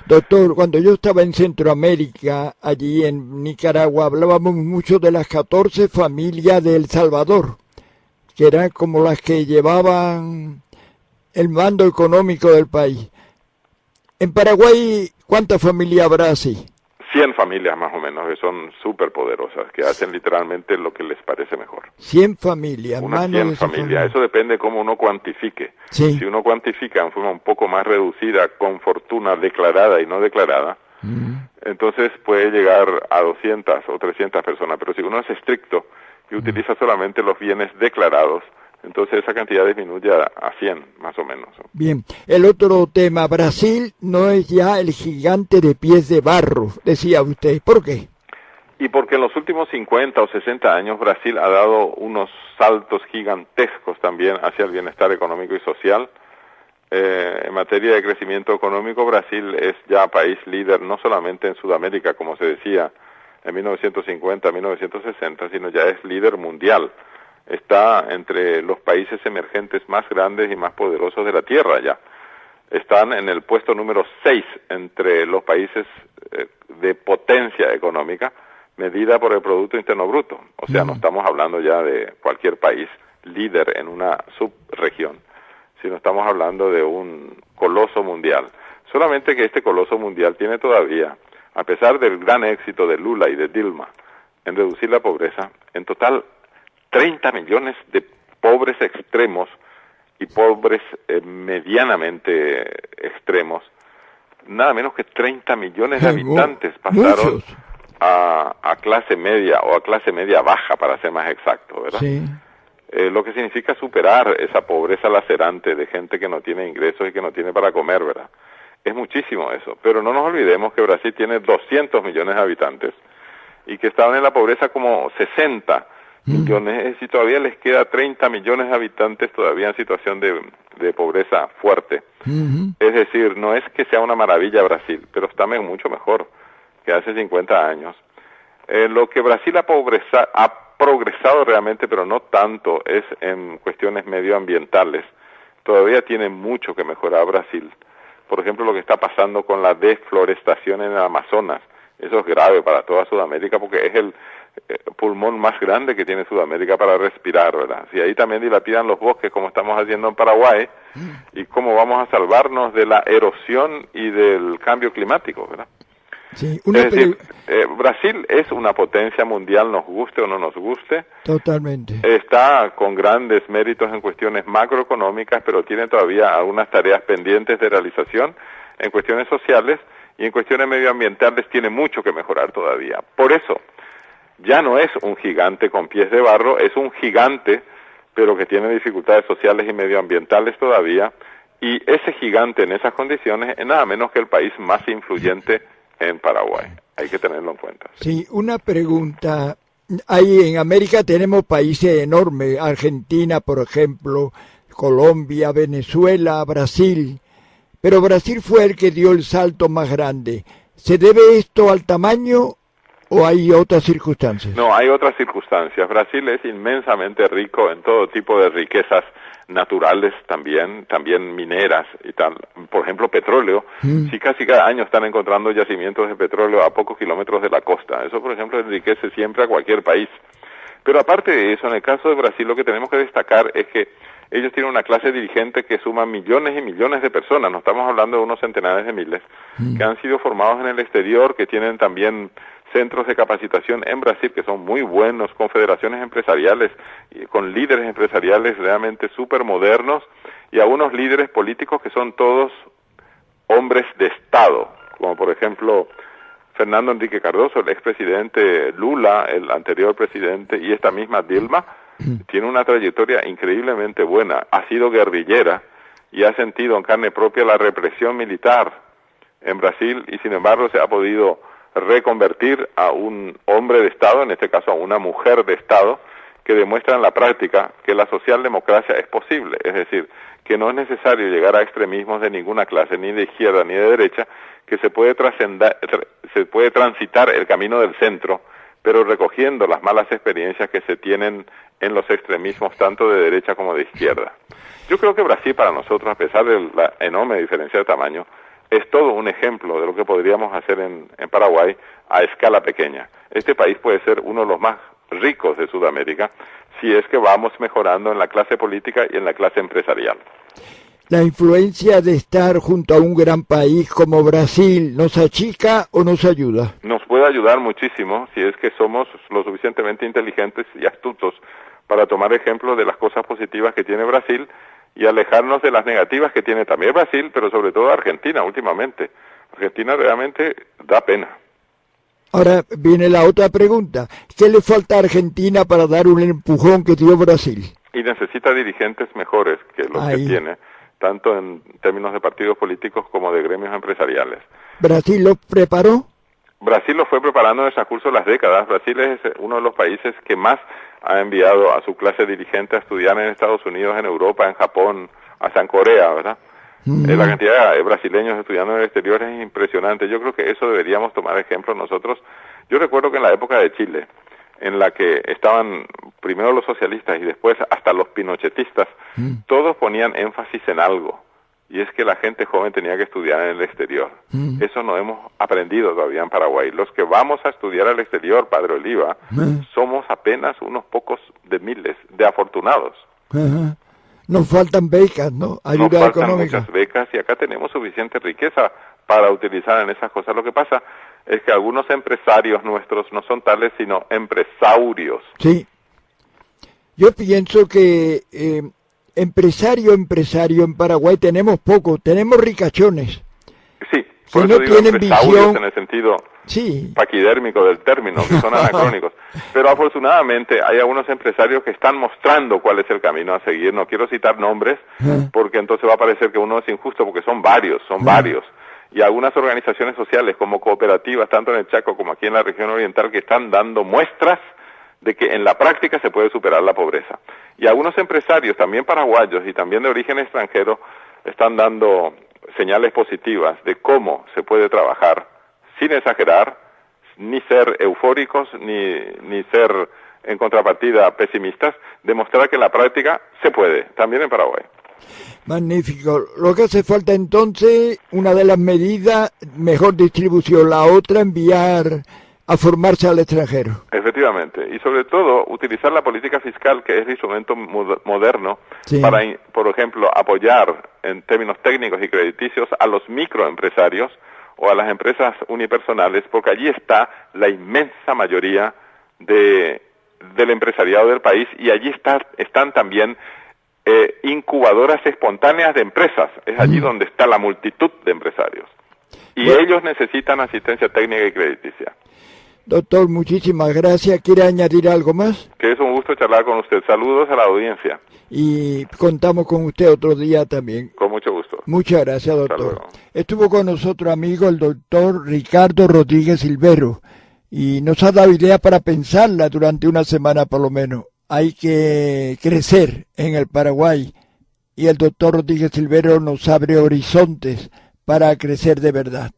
Doctor, cuando yo estaba en Centroamérica, allí en Nicaragua, hablábamos mucho de las 14 familias de El Salvador, que eran como las que llevaban el mando económico del país. En Paraguay, ¿cuántas familias habrá así? 100 familias más o menos, que son súper poderosas, que hacen literalmente lo que les parece mejor. 100 familias, unas 100 familias. Eso depende de cómo uno cuantifique. Sí. Si uno cuantifica en forma un poco más reducida, con fortuna declarada y no declarada, entonces puede llegar a 200 o 300 personas. Pero si uno es estricto y utiliza solamente los bienes declarados, entonces esa cantidad disminuye a 100, más o menos. Bien, el otro tema, Brasil no es ya el gigante de pies de barro, decía usted. ¿Por qué? Y porque en los últimos 50 o 60 años Brasil ha dado unos saltos gigantescos también hacia el bienestar económico y social. En materia de crecimiento económico, Brasil es ya país líder no solamente en Sudamérica, como se decía en 1950, 1960, sino ya es líder mundial. Está entre los países emergentes más grandes y más poderosos de la Tierra ya. Están en el puesto número 6 entre los países de potencia económica, medida por el Producto Interno Bruto. O sea, no estamos hablando ya de cualquier país líder en una subregión, sino estamos hablando de un coloso mundial. Solamente que este coloso mundial tiene todavía, a pesar del gran éxito de Lula y de Dilma en reducir la pobreza, en total 30 millones de pobres extremos y pobres medianamente extremos, nada menos que 30 millones de habitantes pasaron a clase media o a clase media baja, para ser más exacto, ¿verdad? Sí. Lo que significa superar esa pobreza lacerante de gente que no tiene ingresos y que no tiene para comer, ¿verdad? Es muchísimo eso, pero no nos olvidemos que Brasil tiene 200 millones de habitantes y que estaban en la pobreza como 60 millones, y todavía les queda 30 millones de habitantes todavía en situación de pobreza fuerte. Es decir, no es que sea una maravilla Brasil, pero está mucho mejor que hace 50 años. Lo que Brasil ha progresado realmente, pero no tanto, es en cuestiones medioambientales. Todavía tiene mucho que mejorar Brasil. Por ejemplo, lo que está pasando con la desflorestación en el Amazonas. Eso es grave para toda Sudamérica porque es el pulmón más grande que tiene Sudamérica para respirar, ¿verdad? Si ahí también dilapidan los bosques, como estamos haciendo en Paraguay, y cómo vamos a salvarnos de la erosión y del cambio climático, ¿verdad? Sí, es decir, Brasil es una potencia mundial, nos guste o no nos guste. Totalmente. Está con grandes méritos en cuestiones macroeconómicas, pero tiene todavía algunas tareas pendientes de realización en cuestiones sociales, y en cuestiones medioambientales tiene mucho que mejorar todavía. Por eso, ya no es un gigante con pies de barro, es un gigante, pero que tiene dificultades sociales y medioambientales todavía, y ese gigante en esas condiciones es nada menos que el país más influyente en Paraguay. Hay que tenerlo en cuenta. Sí, una pregunta. Ahí en América tenemos países enormes, Argentina, por ejemplo, Colombia, Venezuela, Brasil, pero Brasil fue el que dio el salto más grande. ¿Se debe esto al tamaño o hay otras circunstancias? No, hay otras circunstancias. Brasil es inmensamente rico en todo tipo de riquezas naturales también mineras y tal. Por ejemplo, petróleo. Sí, casi cada año están encontrando yacimientos de petróleo a pocos kilómetros de la costa. Eso, por ejemplo, enriquece siempre a cualquier país. Pero aparte de eso, en el caso de Brasil, lo que tenemos que destacar es que ellos tienen una clase dirigente que suma millones y millones de personas, no estamos hablando de unos centenares de miles, que han sido formados en el exterior, que tienen también centros de capacitación en Brasil que son muy buenos, con federaciones empresariales, con líderes empresariales realmente súper modernos, y a unos líderes políticos que son todos hombres de Estado, como por ejemplo Fernando Henrique Cardoso, el expresidente Lula, el anterior presidente, y esta misma Dilma, tiene una trayectoria increíblemente buena, ha sido guerrillera y ha sentido en carne propia la represión militar en Brasil, y sin embargo se ha podido reconvertir a un hombre de Estado, en este caso a una mujer de Estado, que demuestra en la práctica que la socialdemocracia es posible, es decir, que no es necesario llegar a extremismos de ninguna clase, ni de izquierda ni de derecha, que se puede transitar el camino del centro, pero recogiendo las malas experiencias que se tienen en los extremismos tanto de derecha como de izquierda. Yo creo que Brasil para nosotros, a pesar de la enorme diferencia de tamaño, es todo un ejemplo de lo que podríamos hacer en Paraguay a escala pequeña. Este país puede ser uno de los más ricos de Sudamérica si es que vamos mejorando en la clase política y en la clase empresarial. ¿La influencia de estar junto a un gran país como Brasil nos achica o nos ayuda? Nos puede ayudar muchísimo si es que somos lo suficientemente inteligentes y astutos para tomar ejemplo de las cosas positivas que tiene Brasil y alejarnos de las negativas que tiene también Brasil, pero sobre todo Argentina últimamente. Argentina realmente da pena. Ahora viene la otra pregunta. ¿Qué le falta a Argentina para dar un empujón que dio Brasil? Y necesita dirigentes mejores que los que tiene, tanto en términos de partidos políticos como de gremios empresariales. ¿Brasil lo preparó? Brasil lo fue preparando en el transcurso de las décadas. Brasil es uno de los países que más ha enviado a su clase dirigente a estudiar en Estados Unidos, en Europa, en Japón, hasta en Corea, ¿verdad? La cantidad de brasileños estudiando en el exterior es impresionante. Yo creo que eso deberíamos tomar ejemplo nosotros. Yo recuerdo que en la época de Chile, en la que estaban primero los socialistas y después hasta los pinochetistas, todos ponían énfasis en algo, y es que la gente joven tenía que estudiar en el exterior. Eso no hemos aprendido todavía en Paraguay. Los que vamos a estudiar al exterior, Padre Oliva, somos apenas unos pocos de miles de afortunados. Nos faltan becas, ¿no? Ayuda Nos faltan económica. muchas becas y acá tenemos suficiente riqueza para utilizar en esas cosas. Lo que pasa es que algunos empresarios nuestros no son tales, sino empresaurios. Sí. Yo pienso que empresario en Paraguay tenemos poco, tenemos ricachones. Sí, por que eso no digo tienen empresarios visión. en el sentido Sí. paquidérmico del término, que son anacrónicos. Pero afortunadamente hay algunos empresarios que están mostrando cuál es el camino a seguir. No quiero citar nombres, porque entonces va a parecer que uno es injusto, porque son varios. Y algunas organizaciones sociales como cooperativas, tanto en el Chaco como aquí en la región oriental, que están dando muestras de que en la práctica se puede superar la pobreza. Y algunos empresarios, también paraguayos y también de origen extranjero, están dando señales positivas de cómo se puede trabajar sin exagerar, ni ser eufóricos, ni ser en contrapartida pesimistas, demostrar que en la práctica se puede, también en Paraguay. Magnífico. Lo que hace falta entonces, una de las medidas, mejor distribución, la otra enviar a formarse al extranjero. Efectivamente, y sobre todo utilizar la política fiscal, que es el instrumento moderno, Sí. para, por ejemplo, apoyar en términos técnicos y crediticios a los microempresarios o a las empresas unipersonales, porque allí está la inmensa mayoría del empresariado del país, y allí están también incubadoras espontáneas de empresas. Es allí donde está la multitud de empresarios. Y ellos necesitan asistencia técnica y crediticia. Doctor, muchísimas gracias. ¿Quiere añadir algo más? Que es un gusto charlar con usted. Saludos a la audiencia. Y contamos con usted otro día también. Con mucho gusto. Muchas gracias, Hasta doctor. luego. Estuvo con nosotros, amigo, el doctor Ricardo Rodríguez Silvero, y nos ha dado idea para pensarla durante una semana por lo menos. Hay que crecer en el Paraguay, y el doctor Rodríguez Silvero nos abre horizontes para crecer de verdad.